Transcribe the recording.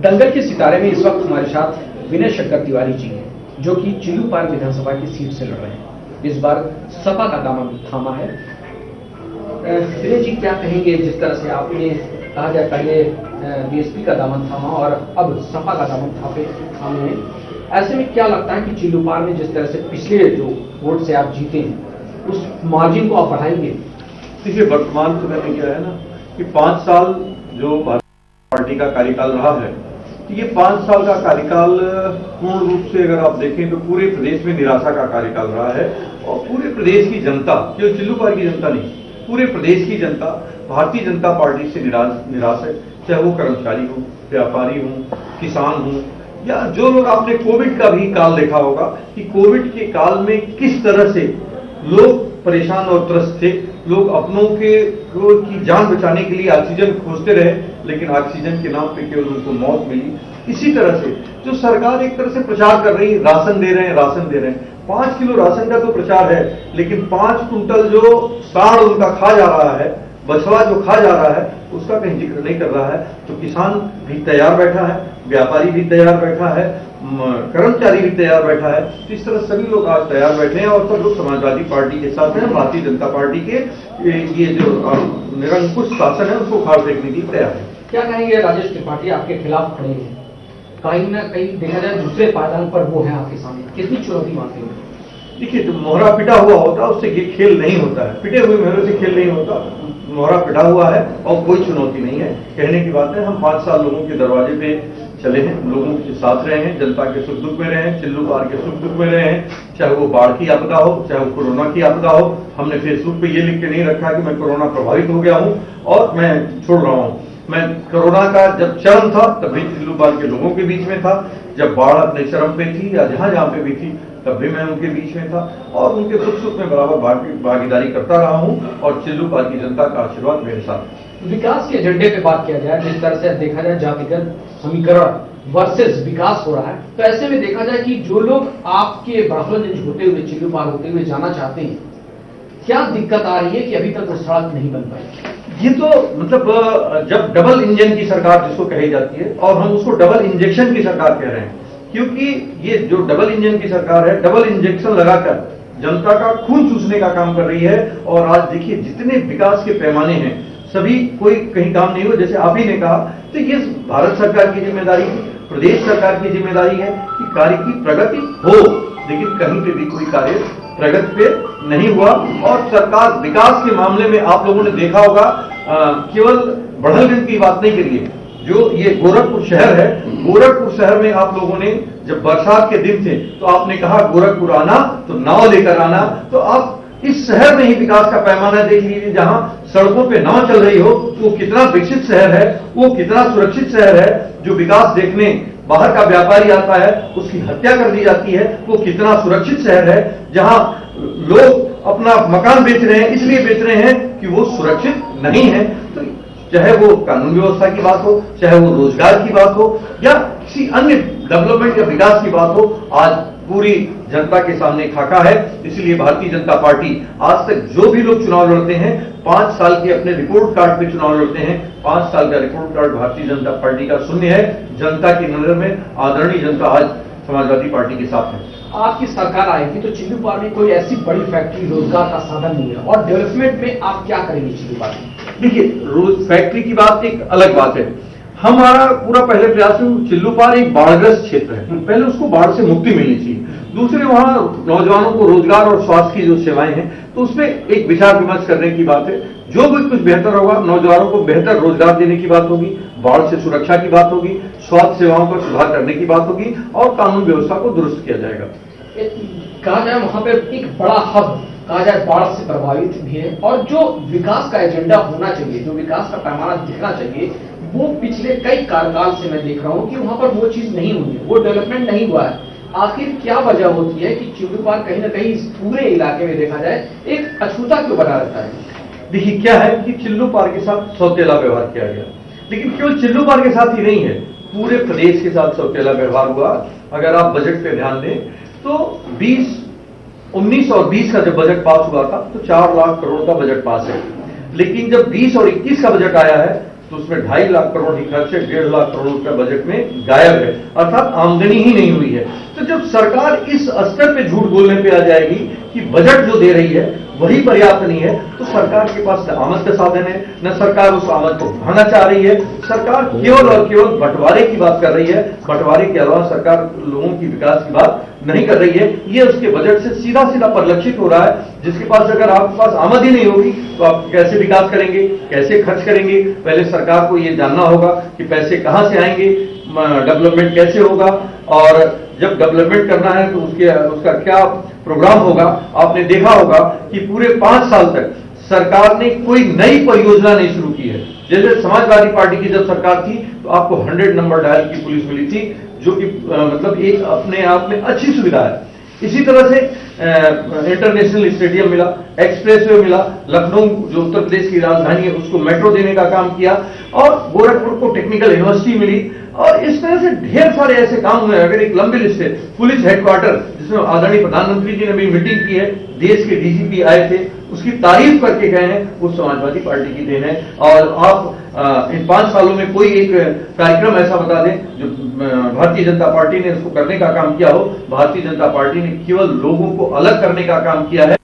दंगल के सितारे में इस वक्त हमारे साथ विनय शंकर तिवारी जी हैं, जो कि चिल्लूपार विधानसभा की सीट से लड़ रहे हैं। इस बार सपा का दामन थामा है। विनय जी, क्या कहेंगे? जिस तरह से आपने कहा जाए पहले बीएसपी का दामन थामा और अब सपा का दामन थामे हैं, ऐसे में क्या लगता है कि चिल्लूपार में जिस तरह से पिछले जो वोट से आप जीते हैं उस मार्जिन को आप बढ़ाएंगे? देखिए, वर्तमान समय में क्या है ना कि 5 साल जो भारतीय पार्टी का कार्यकाल रहा है, ये 5 साल का कार्यकाल पूर्ण रूप से अगर आप देखें तो पूरे प्रदेश में निराशा का कार्यकाल रहा है। और पूरे प्रदेश की जनता, केवल चिल्लूपार की जनता नहीं, पूरे प्रदेश की जनता भारतीय जनता पार्टी से निराश है। चाहे वो कर्मचारी हो, व्यापारी हो, किसान हो, या जो लोग, आपने कोविड का भी काल देखा होगा कि कोविड के काल में किस तरह से लोग परेशान और त्रस्त थे। लोग अपनों की जान बचाने के लिए ऑक्सीजन खोजते रहे, लेकिन ऑक्सीजन के नाम पे केवल उनको मौत मिली। इसी तरह से जो सरकार एक तरह से प्रचार कर रही है, राशन दे रहे हैं, 5 किलो राशन का तो प्रचार है, लेकिन 5 कुंटल जो साढ़ उनका खा जा रहा है, बछड़ा जो खा जा रहा है, उसका कहीं जिक्र नहीं कर रहा है। तो किसान भी तैयार बैठा है, व्यापारी भी तैयार बैठा है, कर्मचारी भी तैयार बैठा है। तो इस तरह सभी लोग आज तैयार बैठे हैं और सब लोग समाजवादी पार्टी के साथ हैं। भारतीय जनता पार्टी के ये जो निरंकुश शासन है उसको उखाड़ फेंकने की तैयार है। क्या कहेंगे? राजेश त्रिपाठी आपके खिलाफ खड़े हैं, कहीं ना कहीं देखा जाए दूसरे पायदान पर वो है आपके सामने, कितनी चुनौती मानते हैं? देखिए, जो मोहरा पिटा हुआ होता है उससे ये खेल नहीं होता है, पिटे हुए मोहरे से खेल नहीं होता। मोहरा पिटा हुआ है और कोई चुनौती नहीं है। कहने की बात है, हम 5 साल लोगों के दरवाजे पे चले हैं, लोगों के साथ रहे हैं, जनता के सुख दुख में रहे हैं, चिल्लूपार के सुख दुख में रहे हैं। चाहे वो बाढ़ की आपदा हो, चाहे वो कोरोना की आपदा हो। हमने फेसबुक पे ये लिख के नहीं रखा कि मैं कोरोना प्रभावित हो गया हूं और मैं छोड़ रहा हूं। मैं कोरोना का जब चरम था तब भी चिल्लूपार के लोगों के बीच में था, जब बाढ़ अपने चरम पे थी या जहां पे भी थी तब भी मैं उनके बीच में था और उनके दुख सुख में बराबर भागीदारी करता रहा हूं। और चिल्लूपार की जनता का आशीर्वाद मेरे साथ। विकास के एजेंडे पे बात किया जाए, जिस तरह से देखा जाए जातिगत समीकरण वर्सेस विकास हो रहा है, तो ऐसे में देखा जाए कि जो लोग आपके बड़हलगंज होते हुए, चिल्लूपार होते हुए जाना चाहते हैं, क्या दिक्कत आ रही है कि अभी तक वो सड़क नहीं बन पाई? ये तो मतलब जब डबल इंजन की सरकार जिसको कही जाती है, और हम उसको डबल इंजेक्शन की सरकार कह रहे हैं, क्योंकि ये जो डबल इंजन की सरकार है, डबल इंजेक्शन लगाकर जनता का खून चूसने का काम कर रही है। और आज देखिए, जितने विकास के पैमाने हैं, सभी कोई कहीं काम नहीं हुआ, जैसे आप ही ने कहा। तो ये भारत सरकार की जिम्मेदारी है, प्रदेश सरकार की जिम्मेदारी है कि कार्य की प्रगति हो, लेकिन कहीं पे भी कोई कार्य प्रगति पे नहीं हुआ। और सरकार विकास के मामले में आप लोगों ने देखा होगा, केवल बड़हलगंज की बात नहीं करिए, जो ये गोरखपुर शहर है, गोरखपुर शहर में आप लोगों ने जब बरसात के दिन थे तो आपने कहा गोरखपुर आना तो नाव लेकर आना। तो आप इस शहर में ही विकास का पैमाना देख लीजिए, जहां सड़कों पे नाव चल रही हो, तो वो कितना विकसित शहर है, वो कितना सुरक्षित शहर है। जो विकास देखने बाहर का व्यापारी आता है, उसकी हत्या कर दी जाती है, वो कितना सुरक्षित शहर है। जहां लोग अपना मकान बेच रहे हैं, इसलिए बेच रहे हैं कि वो सुरक्षित नहीं है। तो चाहे वो कानून व्यवस्था की बात हो, चाहे वो रोजगार की बात हो, या किसी अन्य डेवलपमेंट या विकास की बात हो, आज पूरी जनता के सामने खाका है। इसलिए भारतीय जनता पार्टी आज तक जो भी लोग चुनाव लड़ते हैं, 5 साल के अपने रिपोर्ट कार्ड पे चुनाव लड़ते हैं। 5 साल का report card Bharatiya Janata party का शून्य है। जनता की नजर में आदरणीय जनता आज समाजवादी पार्टी के साथ है। आपकी सरकार आएगी तो चिल्लूपार में कोई ऐसी बड़ी फैक्ट्री, रोजगार का साधन नहीं है, और डेवलपमेंट में आप क्या करेंगे चिल्लूपार में? देखिए, रोज फैक्ट्री की बात एक अलग बात है। हमारा पूरा पहले प्रयास है, चिल्लूपार एक बाढ़ग्रस्त क्षेत्र है, पहले उसको बाढ़ से मुक्ति मिलनी चाहिए। दूसरे, वहां नौजवानों को रोजगार और स्वास्थ्य की जो सेवाएं हैं, तो उसमें एक विचार विमर्श करने की बात है। जो भी कुछ बेहतर होगा, नौजवानों को बेहतर रोजगार देने की बात होगी, बाढ़ से सुरक्षा की बात होगी, स्वास्थ्य सेवाओं पर सुधार करने की बात होगी, और कानून व्यवस्था को दुरुस्त किया जाएगा। कहा जाए वहां पर एक बड़ा हब, कहा जाए बाढ़ से प्रभावित भी है, और जो विकास का एजेंडा होना चाहिए, जो विकास का पैमाना दिखना चाहिए, वो पिछले कई कार्यकाल से मैं देख रहा हूं कि वहां पर वो चीज नहीं हुई है, वो डेवलपमेंट नहीं हुआ है। आखिर क्या वजह होती है कि चिल्लूपार कहीं ना कहीं इस पूरे इलाके में देखा जाए एक अछूता क्यों बना रहता है? देखिए, क्या है कि चिल्लूपार के साथ सौतेला व्यवहार किया गया, लेकिन केवल चिल्लूपार के साथ ही नहीं है, पूरे प्रदेश के साथ सौतेला व्यवहार हुआ। अगर आप बजट पे ध्यान दें तो 19 और 20 का जब बजट पास हुआ था तो 4 लाख करोड़ का बजट पास है, लेकिन जब 20 और 21 का बजट आया है तो उसमें 2.5 लाख करोड़ की खर्च है, 1.5 लाख करोड़ रुपया बजट में गायब है, अर्थात आमदनी ही नहीं हुई है। तो जब सरकार इस स्तर पे झूठ बोलने पे आ जाएगी कि बजट जो दे रही है वही पर्याप्त नहीं है, तो सरकार के पास न आमद का साधन है, न सरकार उस आमद को बढ़ाना चाह रही है। सरकार केवल और केवल बंटवारे की बात कर रही है, बंटवारे के अलावा सरकार लोगों की विकास की बात नहीं कर रही है। ये उसके बजट से सीधा सीधा परिलक्षित हो रहा है, जिसके पास अगर आपके पास आमद ही नहीं होगी तो आप कैसे विकास करेंगे, कैसे खर्च करेंगे। पहले सरकार को ये जानना होगा कि पैसे कहां से आएंगे, डेवलपमेंट कैसे होगा, और जब डेवलपमेंट करना है तो उसका क्या प्रोग्राम होगा। आपने देखा होगा कि पूरे 5 साल तक सरकार ने कोई नई परियोजना नहीं शुरू की है। जैसे समाजवादी पार्टी की जब सरकार थी तो आपको 100 नंबर डायल की पुलिस मिली थी, जो कि मतलब एक अपने आप में अच्छी सुविधा है। इसी तरह से इंटरनेशनल स्टेडियम मिला, एक्सप्रेसवे मिला, लखनऊ जो उत्तर प्रदेश की राजधानी है उसको मेट्रो देने का काम किया, और गोरखपुर को टेक्निकल यूनिवर्सिटी मिली, और इस तरह से ढेर सारे ऐसे काम हुए। अगर एक लंबी लिस्ट है, पुलिस हेडक्वार्टर जिसमें आदरणीय प्रधानमंत्री जी ने भी मीटिंग की है, देश के डीजीपी आए थे, उसकी तारीफ करके गए हैं, वो समाजवादी पार्टी की देन है। और आप इन 5 सालों में कोई एक कार्यक्रम ऐसा बता दें जो भारतीय जनता पार्टी ने उसको करने का काम किया हो। भारतीय जनता पार्टी ने केवल लोगों को अलग करने का काम किया है।